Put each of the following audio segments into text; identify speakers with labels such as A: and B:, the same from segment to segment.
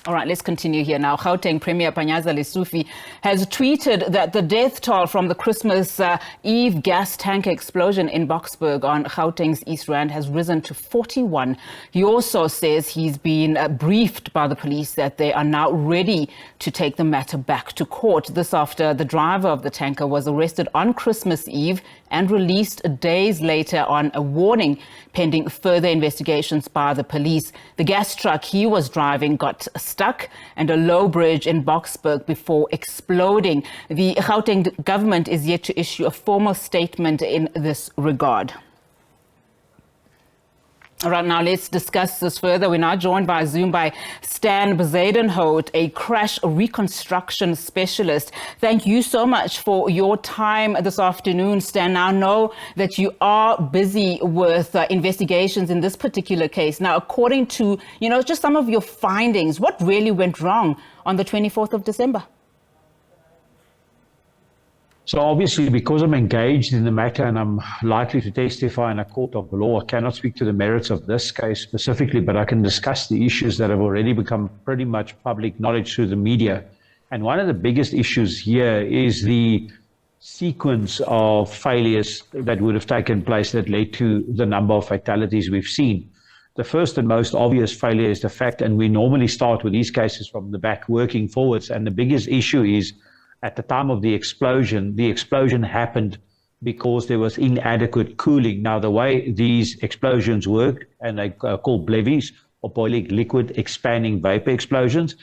A: All right, let's continue here now. Gauteng Premier Panyaza Lefusi has tweeted that the death toll from the Christmas Eve gas tanker explosion in Boksburg on Gauteng's East Rand has risen to 41. He also says he's been briefed by the police that they are now ready to take the matter back to court. This after the driver of the tanker was arrested on Christmas Eve and released days later on a warning pending further investigations by the police. The gas truck he was driving got stuck and a low bridge in Boksburg before exploding. The Gauteng government is yet to issue a formal statement in this regard. All right, now let's discuss this further. We're now joined by Zoom by Stan Bezuidenhout, a Crash Reconstruction Specialist. Thank you so much for your time this afternoon, Stan. Now, I know that you are busy with investigations in this particular case. Now, according to, just some of your findings, what really went wrong on the 24th of December?
B: So obviously, because I'm engaged in the matter and I'm likely to testify in a court of law, I cannot speak to the merits of this case specifically, but I can discuss the issues that have already become pretty much public knowledge through the media. And one of the biggest issues here is the sequence of failures that would have taken place that led to the number of fatalities we've seen. The first and most obvious failure is the fact, and we normally start with these cases from the back working forwards, and the biggest issue is at the time of the explosion happened because there was inadequate cooling. Now, the way these explosions work, and they are called BLEVs, or boiling liquid expanding vapor explosions,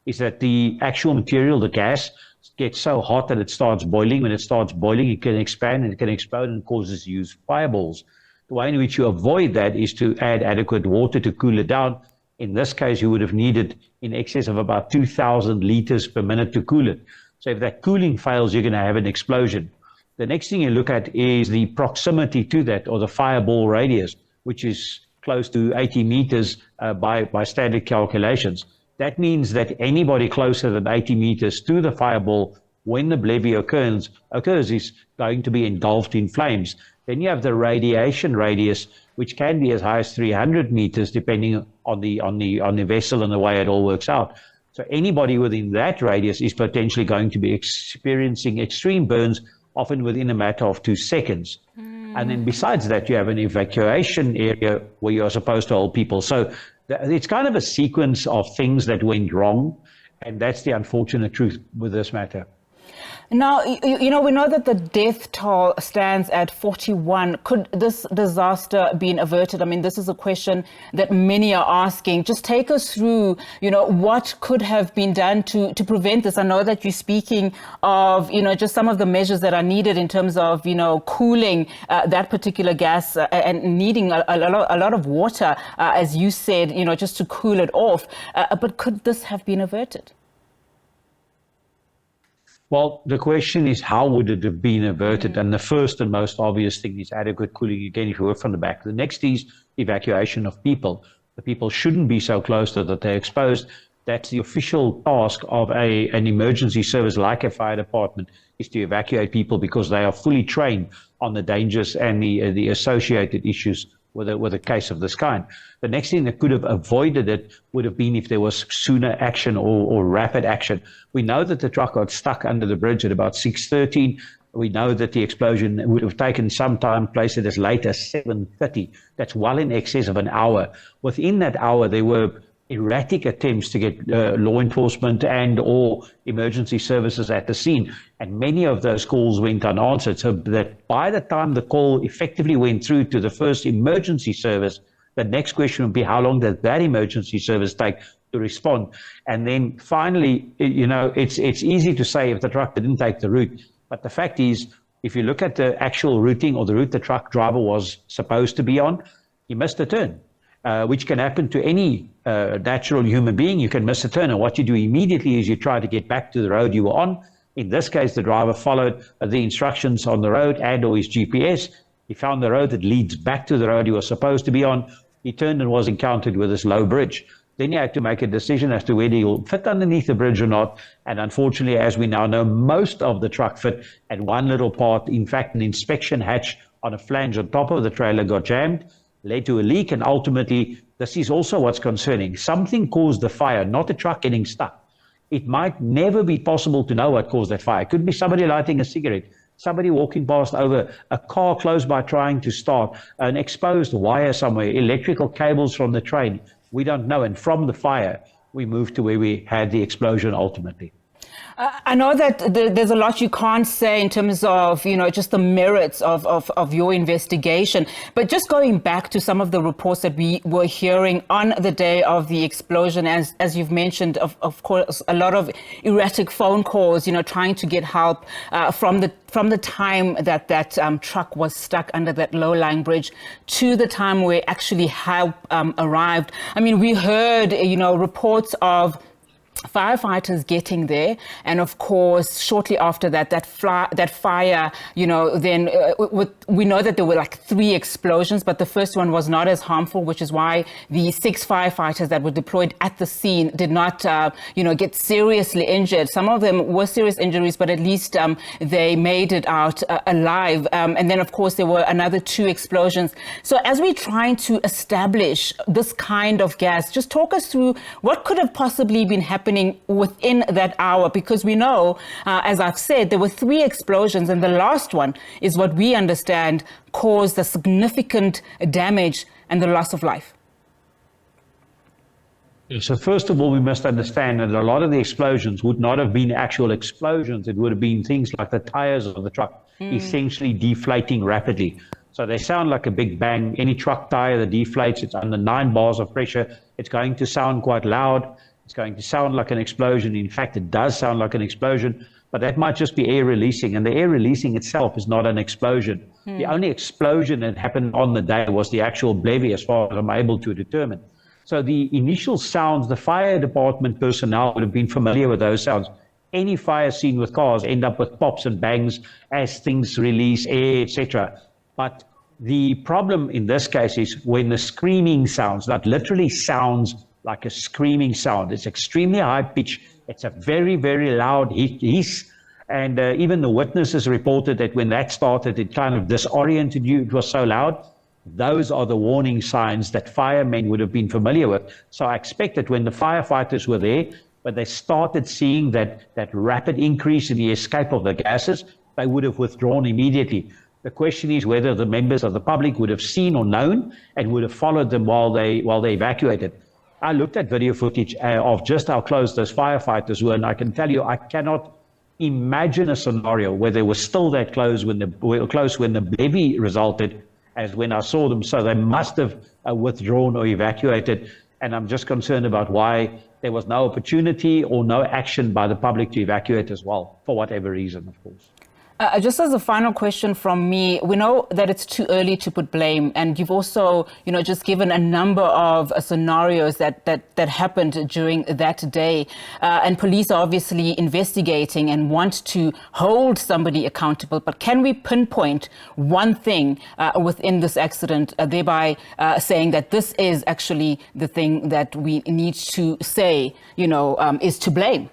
B: is that the actual material, the gas, gets so hot that it starts boiling. When it starts boiling, it can expand and it can explode and causes you fireballs. The way in which you avoid that is to add adequate water to cool it down. In this case, you would have needed in excess of about 2,000 liters per minute to cool it. So if that cooling fails, you're going to have an explosion. The next thing you look at is the proximity to that, or the fireball radius, which is close to 80 meters by standard calculations. That means that anybody closer than 80 meters to the fireball, when the BLEVE occurs, is going to be engulfed in flames. Then you have the radiation radius, which can be as high as 300 meters, depending on the vessel and the way it all works out. So anybody within that radius is potentially going to be experiencing extreme burns, often within a matter of 2 seconds. And then besides that, you have an evacuation area where you're supposed to hold people. So it's kind of a sequence of things that went wrong, and that's the unfortunate truth with this matter.
A: Now, we know that the death toll stands at 41. Could this disaster been averted? I mean, this is a question that many are asking. Just take us through, what could have been done to prevent this. I know that you're speaking of, just some of the measures that are needed in terms of, cooling that particular gas and needing a lot of water, as you said, just to cool it off. But could this have been averted?
B: Well, the question is, how would it have been averted? And the first and most obvious thing is adequate cooling, again, if you work from the back. The next is evacuation of people. The people shouldn't be so close that they're exposed. That's the official task of an emergency service like a fire department, is to evacuate people because they are fully trained on the dangers and the associated issues with a case of this kind. The next thing that could have avoided it would have been if there was sooner action or rapid action. We know that the truck got stuck under the bridge at about 6:13. We know that the explosion would have taken some time, placed it as late as 7:30. That's well in excess of an hour. Within that hour, there were erratic attempts to get law enforcement and or emergency services at the scene. And many of those calls went unanswered. So that by the time the call effectively went through to the first emergency service, the next question would be, how long did that emergency service take to respond? And then finally, it's easy to say if the truck didn't take the route. But the fact is, if you look at the actual routing or the route the truck driver was supposed to be on, he missed a turn. Which can happen to any natural human being. You can miss a turn, and what you do immediately is you try to get back to the road you were on. In this case, the driver followed the instructions on the road and or his GPS. He found the road that leads back to the road he was supposed to be on. He turned and was encountered with this low bridge. Then you had to make a decision as to whether he'll fit underneath the bridge or not. And unfortunately, as we now know, most of the truck fit, and one little part, in fact, an inspection hatch on a flange on top of the trailer got jammed. led to a leak, and ultimately, this is also what's concerning. Something caused the fire, not the truck getting stuck. It might never be possible to know what caused that fire. It could be somebody lighting a cigarette, somebody walking past over, a car close by trying to start, an exposed wire somewhere, electrical cables from the train. We don't know. And from the fire, we moved to where we had the explosion ultimately.
A: I know that there's a lot you can't say in terms of, just the merits of your investigation. But just going back to some of the reports that we were hearing on the day of the explosion, as you've mentioned, of course, a lot of erratic phone calls, trying to get help from the time that truck was stuck under that low-lying bridge to the time where actually help arrived. I mean, we heard, reports of firefighters getting there, and of course shortly after that fire, then we know that there were like 3 explosions, but the first one was not as harmful, which is why the 6 firefighters that were deployed at the scene did not get seriously injured. Some of them were serious injuries, but at least they made it out alive. And then of course there were another 2 explosions. So as we're trying to establish this kind of gas, just talk us through what could have possibly been happening within that hour, because we know, as I've said, there were 3 explosions, and the last one is what we understand caused a significant damage and the loss of life.
B: So first of all, we must understand that a lot of the explosions would not have been actual explosions. It would have been things like the tires of the truck essentially deflating rapidly. So they sound like a big bang. Any truck tire that deflates, it's under 9 bars of pressure. It's going to sound quite loud. It's going to sound like an explosion. In fact, it does sound like an explosion, but that might just be air releasing. And the air releasing itself is not an explosion. The only explosion that happened on the day was the actual levy, as far as I'm able to determine. So the initial sounds, the fire department personnel would have been familiar with those sounds. Any fire scene with cars end up with pops and bangs as things release air, etc. But the problem in this case is when the screaming sounds, that literally sounds like a screaming sound. It's extremely high pitch. It's a very, very loud hiss. And even the witnesses reported that when that started, it kind of disoriented you. It was so loud. Those are the warning signs that firemen would have been familiar with. So I expect that when the firefighters were there, but they started seeing that rapid increase in the escape of the gases, they would have withdrawn immediately. The question is whether the members of the public would have seen or known and would have followed them while they evacuated. I looked at video footage of just how close those firefighters were, and I can tell you, I cannot imagine a scenario where they were still that close when the levy resulted as when I saw them. So they must have withdrawn or evacuated, and I'm just concerned about why there was no opportunity or no action by the public to evacuate as well, for whatever reason, of course.
A: Just as a final question from me, we know that it's too early to put blame, and you've also, just given a number of scenarios that happened during that day, and police are obviously investigating and want to hold somebody accountable. But can we pinpoint one thing within this accident, thereby saying that this is actually the thing that we need to say, is to blame?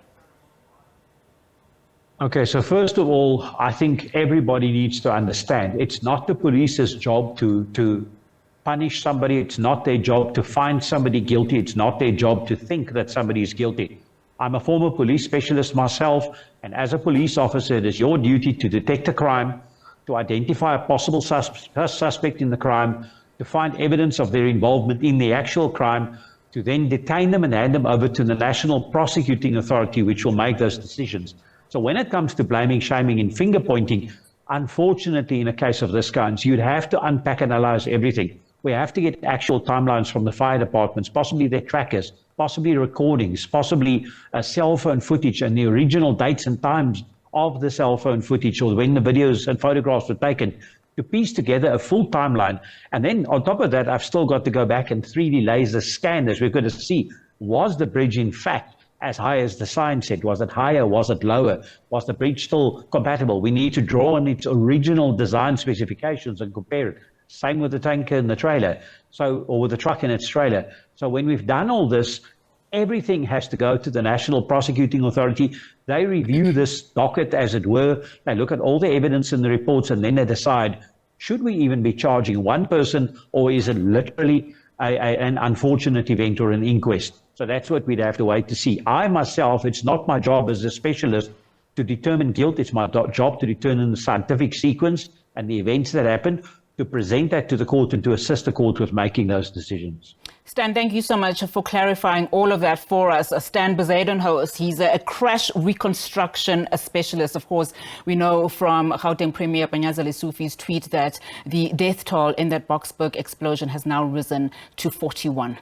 B: Okay, so first of all, I think everybody needs to understand it's not the police's job to punish somebody. It's not their job to find somebody guilty. It's not their job to think that somebody is guilty. I'm a former police specialist myself, and as a police officer, it is your duty to detect a crime, to identify a possible suspect in the crime, to find evidence of their involvement in the actual crime, to then detain them and hand them over to the National Prosecuting Authority, which will make those decisions. So when it comes to blaming, shaming, and finger pointing, unfortunately, in a case of this kind, you'd have to unpack and analyze everything. We have to get actual timelines from the fire departments, possibly their trackers, possibly recordings, possibly cell phone footage and the original dates and times of the cell phone footage, or when the videos and photographs were taken, to piece together a full timeline. And then on top of that, I've still got to go back and 3D laser scan this. We're going to see, was the bridge in fact as high as the sign said? Was it higher? Was it lower? Was the bridge still compatible? We need to draw on its original design specifications and compare it. Same with the tanker and the trailer, or with the truck and its trailer. So when we've done all this, everything has to go to the National Prosecuting Authority. They review this docket, as it were. They look at all the evidence in the reports, and then they decide, Should we even be charging one person, or is it literally an unfortunate event or an inquest? So that's what we'd have to wait to see. I myself, it's not my job as a specialist to determine guilt. It's my job to determine the scientific sequence and the events that happened, to present that to the court and to assist the court with making those decisions.
A: Stan, thank you so much for clarifying all of that for us. Stan Bezuidenhout, he's a crash reconstruction specialist. Of course, we know from Gauteng Premier Panyaza Lefusi's tweet that the death toll in that Boksburg explosion has now risen to 41.